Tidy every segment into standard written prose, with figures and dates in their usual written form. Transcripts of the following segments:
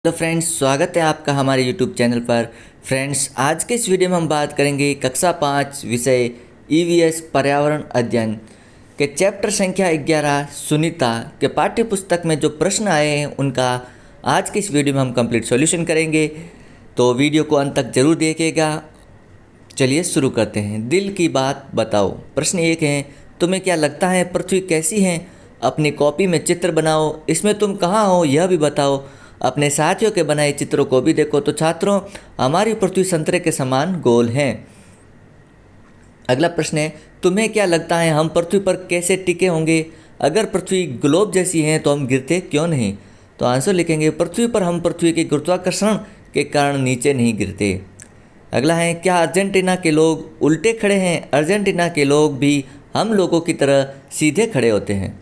तो फ्रेंड्स, स्वागत है आपका हमारे यूट्यूब चैनल पर। फ्रेंड्स, आज के इस वीडियो में हम बात करेंगे कक्षा 5 विषय ईवीएस पर्यावरण अध्ययन के चैप्टर संख्या 11 सुनीता के पाठ्य पुस्तक में जो प्रश्न आए हैं उनका आज के इस वीडियो में हम कंप्लीट सॉल्यूशन करेंगे। तो वीडियो को अंत तक जरूर देखिएगा। चलिए शुरू करते हैं। दिल की बात बताओ। प्रश्न 1 है, तुम्हें क्या लगता है पृथ्वी कैसी है? अपनी कॉपी में चित्र बनाओ। इसमें तुम कहाँ हो यह भी बताओ। अपने साथियों के बनाए चित्रों को भी देखो। तो छात्रों, हमारी पृथ्वी संतरे के समान गोल है। अगला प्रश्न है, तुम्हें क्या लगता है हम पृथ्वी पर कैसे टिके होंगे? अगर पृथ्वी ग्लोब जैसी है तो हम गिरते क्यों नहीं? तो आंसर लिखेंगे, पृथ्वी पर हम पृथ्वी के गुरुत्वाकर्षण के कारण नीचे नहीं गिरते। अगला है, क्या अर्जेंटीना के लोग उल्टे खड़े हैं? अर्जेंटीना के लोग भी हम लोगों की तरह सीधे खड़े होते हैं।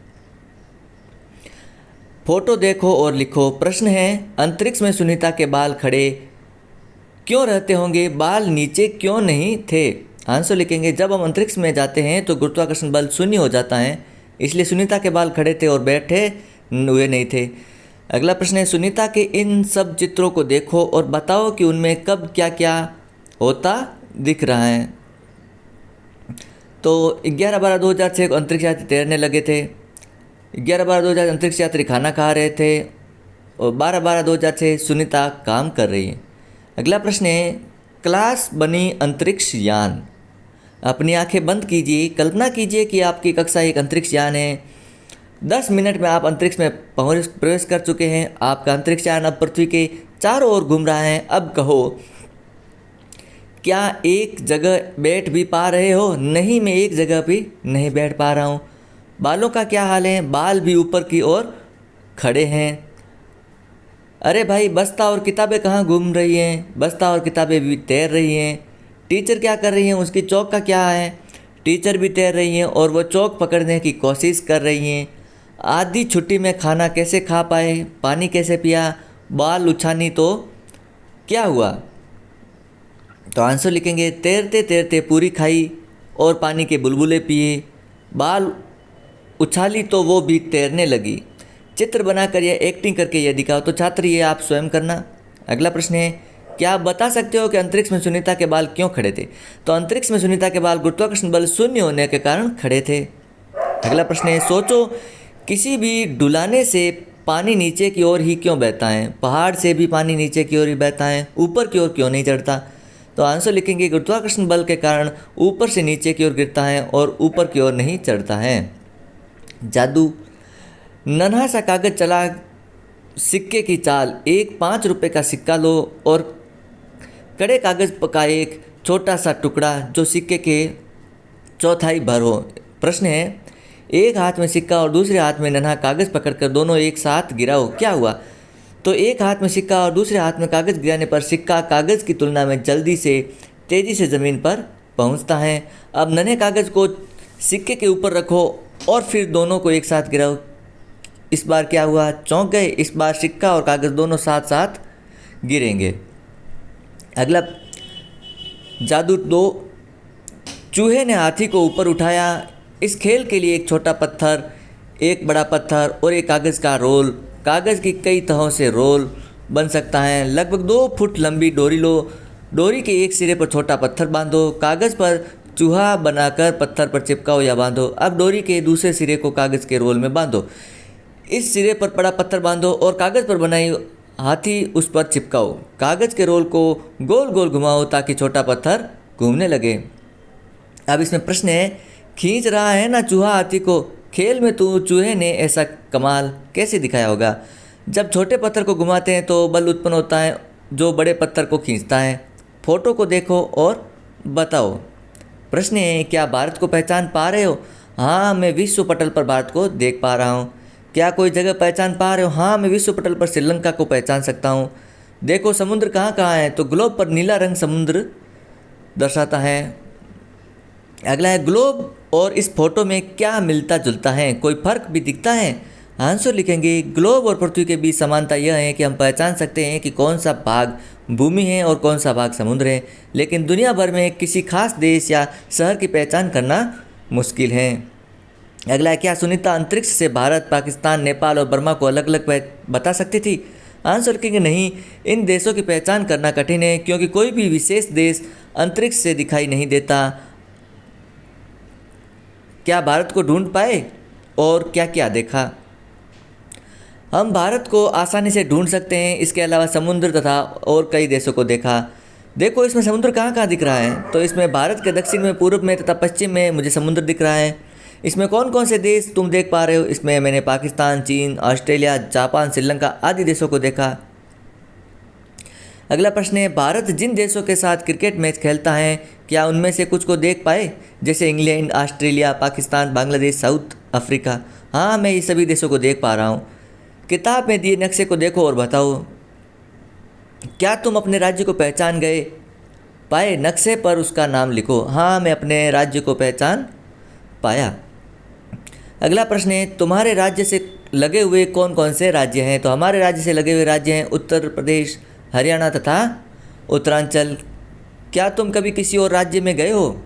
फोटो देखो और लिखो। प्रश्न है, अंतरिक्ष में सुनीता के बाल खड़े क्यों रहते होंगे? बाल नीचे क्यों नहीं थे? आंसर लिखेंगे, जब हम अंतरिक्ष में जाते हैं तो गुरुत्वाकर्षण बल शून्य हो जाता है, इसलिए सुनीता के बाल खड़े थे और बैठे हुए नहीं थे। अगला प्रश्न है, सुनीता के इन सब चित्रों को देखो और बताओ कि उनमें कब क्या क्या होता दिख रहा है। तो 11/12/2006 को अंतरिक्ष यात्री तैरने लगे थे। 11/12/2000 अंतरिक्ष यात्री खाना खा रहे थे और 12/12/2006 सुनीता काम कर रही है। अगला प्रश्न है, क्लास बनी अंतरिक्ष यान। अपनी आंखें बंद कीजिए। कल्पना कीजिए कि आपकी कक्षा एक अंतरिक्ष यान है। 10 मिनट में आप अंतरिक्ष में प्रवेश कर चुके हैं। आपका अंतरिक्ष यान अब पृथ्वी के चारों ओर घूम रहा है। अब कहो, क्या एक जगह बैठ भी पा रहे हो? नहीं, मैं एक जगह भी नहीं बैठ पा रहा हूँ। बालों का क्या हाल है? बाल भी ऊपर की ओर खड़े हैं। अरे भाई, बस्ता और किताबें कहाँ घूम रही हैं? बस्ता और किताबें भी तैर रही हैं। टीचर क्या कर रही हैं? उसकी चौक का क्या है? टीचर भी तैर रही हैं और वो चौक पकड़ने की कोशिश कर रही हैं। आधी छुट्टी में खाना कैसे खा पाए? पानी कैसे पिया? बाल उछानी तो क्या हुआ? तो आंसर लिखेंगे, तैरते तैरते पूरी खाई और पानी के बुलबुले पिए। बाल उछाली तो वो भी तैरने लगी। चित्र बनाकर या एक्टिंग करके ये दिखाओ। तो छात्र, ये आप स्वयं करना। अगला प्रश्न है, क्या आप बता सकते हो कि अंतरिक्ष में सुनीता के बाल क्यों खड़े थे? तो अंतरिक्ष में सुनीता के बाल गुरुत्वाकर्षण बल शून्य होने के कारण खड़े थे। अगला प्रश्न है, सोचो किसी भी डुलाने से पानी नीचे की ओर ही क्यों बहता है? पहाड़ से भी पानी नीचे की ओर ही बहता है, ऊपर की ओर क्यों नहीं चढ़ता? तो आंसर लिखेंगे, गुरुत्वाकर्षण बल के कारण ऊपर से नीचे की ओर गिरता है और ऊपर की ओर नहीं चढ़ता है। जादू। नन्हा सा कागज चला सिक्के की चाल। एक 5 रुपये का सिक्का लो और कड़े कागज का एक छोटा सा टुकड़ा जो सिक्के के चौथाई भर हो। प्रश्न है, एक हाथ में सिक्का और दूसरे हाथ में नन्हा कागज पकड़कर दोनों एक साथ गिराओ, क्या हुआ? तो एक हाथ में सिक्का और दूसरे हाथ में कागज गिराने पर सिक्का कागज की तुलना में तेजी से ज़मीन पर पहुंचता है। अब नन्हे कागज को सिक्के के ऊपर रखो और फिर दोनों को एक साथ गिराओ। इस बार क्या हुआ? चौंक गए। इस बार सिक्का और कागज दोनों साथ साथ गिरेंगे। अगला जादू 2। चूहे ने हाथी को ऊपर उठाया। इस खेल के लिए एक छोटा पत्थर, एक बड़ा पत्थर और एक कागज़ का रोल। कागज़ की कई तहों से रोल बन सकता है। लगभग 2 फुट लंबी डोरी लो। डोरी के एक सिरे पर छोटा पत्थर बांधो। कागज़ पर चूहा बनाकर पत्थर पर चिपकाओ या बांधो। अब डोरी के दूसरे सिरे को कागज़ के रोल में बांधो। इस सिरे पर बड़ा पत्थर बांधो और कागज़ पर बनाई हाथी उस पर चिपकाओ। कागज़ के रोल को गोल गोल घुमाओ ताकि छोटा पत्थर घूमने लगे। अब इसमें प्रश्न है, खींच रहा है ना चूहा हाथी को? खेल में चूहे ने ऐसा कमाल कैसे दिखाया होगा? जब छोटे पत्थर को घुमाते हैं तो बल उत्पन्न होता है जो बड़े पत्थर को खींचता है। फोटो को देखो और बताओ। प्रश्न है, क्या भारत को पहचान पा रहे हो? हाँ, मैं विश्व पटल पर भारत को देख पा रहा हूँ। क्या कोई जगह पहचान पा रहे हो? हाँ, मैं विश्व पटल पर श्रीलंका को पहचान सकता हूँ। देखो समुद्र कहाँ कहाँ है? तो ग्लोब पर नीला रंग समुद्र दर्शाता है। अगला है, ग्लोब और इस फोटो में क्या मिलता जुलता है? कोई फर्क भी दिखता है? आंसर लिखेंगे, ग्लोब और पृथ्वी के बीच समानता यह है कि हम पहचान सकते हैं कि कौन सा भाग भूमि है और कौन सा भाग समुद्र है, लेकिन दुनिया भर में किसी खास देश या शहर की पहचान करना मुश्किल है। अगला है, क्या सुनीता अंतरिक्ष से भारत, पाकिस्तान, नेपाल और बर्मा को अलग अलग बता सकती थी? आंसर लिखेंगे नहीं, इन देशों की पहचान करना कठिन है क्योंकि कोई भी विशेष देश अंतरिक्ष से दिखाई नहीं देता। क्या भारत को ढूंढ पाए और क्या क्या देखा? हम भारत को आसानी से ढूंढ सकते हैं, इसके अलावा समुद्र तथा और कई देशों को देखा। देखो इसमें समुद्र कहाँ कहाँ दिख रहा है, तो इसमें भारत के दक्षिण में, पूर्व में तथा पश्चिम में मुझे समुद्र दिख रहा है। इसमें कौन कौन से देश तुम देख पा रहे हो? इसमें मैंने पाकिस्तान, चीन, ऑस्ट्रेलिया, जापान, श्रीलंका आदि देशों को देखा। अगला प्रश्न है, भारत जिन देशों के साथ क्रिकेट मैच खेलता है क्या उनमें से कुछ को देख पाए? जैसे England, Australia, Pakistan, Bangladesh, south Africa. हाँ, मैं ये सभी देशों को देख पा रहा हूँ। किताब में दिए नक्शे को देखो और बताओ, क्या तुम अपने राज्य को पहचान गए पाए? नक्शे पर उसका नाम लिखो। हाँ, मैं अपने राज्य को पहचान पाया। अगला प्रश्न है, तुम्हारे राज्य से लगे हुए कौन कौन से राज्य हैं? तो हमारे राज्य से लगे हुए राज्य हैं उत्तर प्रदेश, हरियाणा तथा उत्तरांचल। क्या तुम कभी किसी और राज्य में गए हो?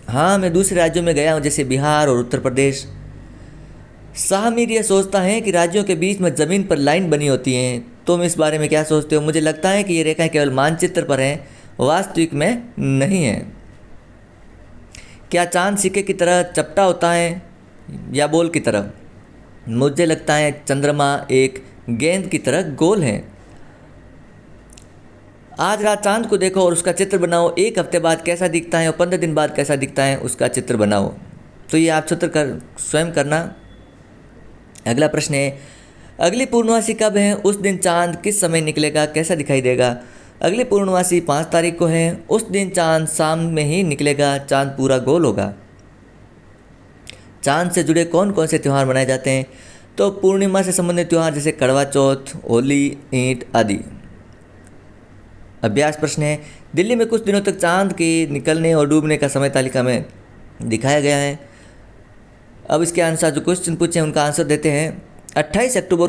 हाँ, मैं दूसरे राज्यों में गया हूँ, जैसे बिहार और उत्तर प्रदेश। शाहमीर यह सोचता है कि राज्यों के बीच में ज़मीन पर लाइन बनी होती हैं। तुम इस बारे में क्या सोचते हो? मुझे लगता है कि ये रेखाएं केवल मानचित्र पर हैं, वास्तविक में नहीं है। क्या चांद सिक्के की तरह चपटा होता है या बॉल की तरह? मुझे लगता है चंद्रमा एक गेंद की तरह गोल है। आज रात चांद को देखो और उसका चित्र बनाओ। 1 हफ्ते बाद कैसा दिखता है और 15 दिन बाद कैसा दिखता है, उसका चित्र बनाओ। तो ये आप चित्र कर स्वयं करना। अगला प्रश्न है, अगली पूर्णमासी कब है? उस दिन चांद किस समय निकलेगा, कैसा दिखाई देगा? अगली पूर्णमासी 5 तारीख को है। उस दिन चांद शाम में ही निकलेगा, चांद पूरा गोल होगा। चांद से जुड़े कौन कौन से त्यौहार मनाए जाते हैं? तो पूर्णिमा से संबंधित त्यौहार जैसे करवा चौथ, होली, ईंट आदि। अभ्यास प्रश्न है, दिल्ली में कुछ दिनों तक चांद के निकलने और डूबने का समय तालिका में दिखाया गया है। अब इसके अनुसार जो क्वेश्चन पूछे हैं उनका आंसर देते हैं। 28 अक्टूबर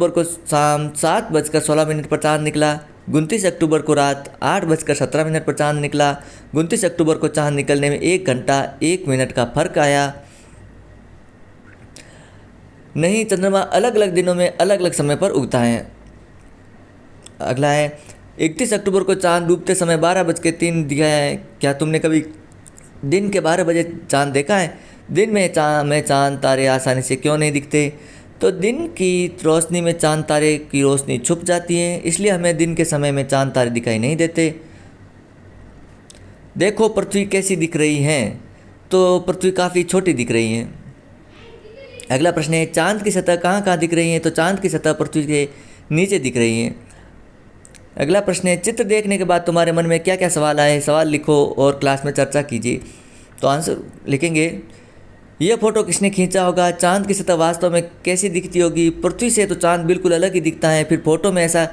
को शाम 7:16 पर चांद निकला। 29 अक्टूबर को रात 8:17 पर चांद निकला। 29 अक्टूबर को चांद निकलने में 1 घंटा 1 मिनट का फर्क आया। नहीं, चंद्रमा अलग अलग दिनों में अलग अलग समय पर उगता है। अगला है, 31 अक्टूबर को चांद डूबते समय 12:03 दिया है। क्या तुमने कभी दिन के 12 बजे चांद देखा है? दिन में चांद तारे आसानी से क्यों नहीं दिखते? तो दिन की रोशनी में चांद तारे की रोशनी छुप जाती है, इसलिए हमें दिन के समय में चांद तारे दिखाई नहीं देते। देखो पृथ्वी कैसी दिख रही है, तो पृथ्वी काफ़ी छोटी दिख रही है। अगला प्रश्न है, चांद की सतह कहाँ कहाँ दिख रही है? तो चांद की सतह पृथ्वी के नीचे दिख रही है। अगला प्रश्न है, चित्र देखने के बाद तुम्हारे मन में क्या क्या सवाल आए? सवाल लिखो और क्लास में चर्चा कीजिए। तो आंसर लिखेंगे, यह फोटो किसने खींचा होगा? चांद की सतह वास्तव में कैसी दिखती होगी? पृथ्वी से तो चांद बिल्कुल अलग ही दिखता है, फिर फोटो में ऐसा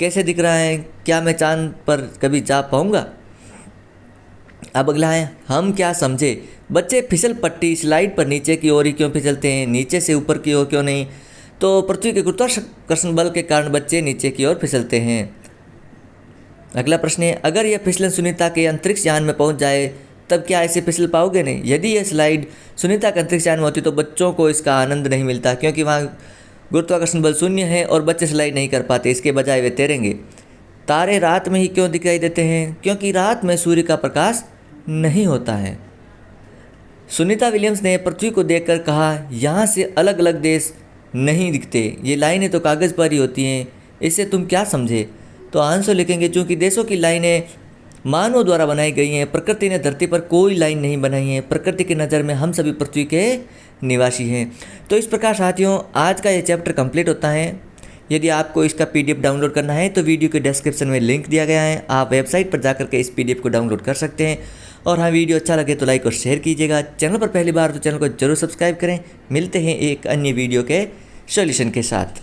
कैसे दिख रहा है? क्या मैं चांद पर कभी जा पाऊँगा? अब अगला है, हम क्या समझे? बच्चे फिसल पट्टी स्लाइड पर नीचे की ओर ही क्यों फिसलते हैं, नीचे से ऊपर की ओर क्यों नहीं? तो पृथ्वी के गुरुत्वाकर्षण बल के कारण बच्चे नीचे की ओर फिसलते हैं। अगला प्रश्न है, अगर यह फिसलन सुनीता के अंतरिक्ष यान में पहुंच जाए तब क्या ऐसे फिसल पाओगे नहीं? यदि यह स्लाइड सुनीता के अंतरिक्ष यान में होती तो बच्चों को इसका आनंद नहीं मिलता, क्योंकि वहाँ गुरुत्वाकर्षण बल शून्य है और बच्चे स्लाइड नहीं कर पाते, इसके बजाय वे तैरेंगे। तारे रात में ही क्यों दिखाई देते हैं? क्योंकि रात में सूर्य का प्रकाश नहीं होता है। सुनीता विलियम्स ने पृथ्वी को देखकर कहा, यहाँ से अलग अलग देश नहीं दिखते, ये लाइनें तो कागज़ पर ही होती हैं, इससे तुम क्या समझे? तो आंसर लिखेंगे, चूँकि देशों की लाइनें मानव द्वारा बनाई गई हैं, प्रकृति ने धरती पर कोई लाइन नहीं बनाई है। प्रकृति की नज़र में हम सभी पृथ्वी के निवासी हैं। तो इस प्रकार साथियों, आज का ये चैप्टर कंप्लीट होता है। यदि आपको इसका PDF डाउनलोड करना है तो वीडियो के डिस्क्रिप्शन में लिंक दिया गया है, आप वेबसाइट पर जाकर के इस PDF को डाउनलोड कर सकते हैं। और हाँ, वीडियो अच्छा लगे तो लाइक और शेयर कीजिएगा। चैनल पर पहली बार तो चैनल को जरूर सब्सक्राइब करें। मिलते हैं एक अन्य वीडियो के सॉल्यूशन के साथ।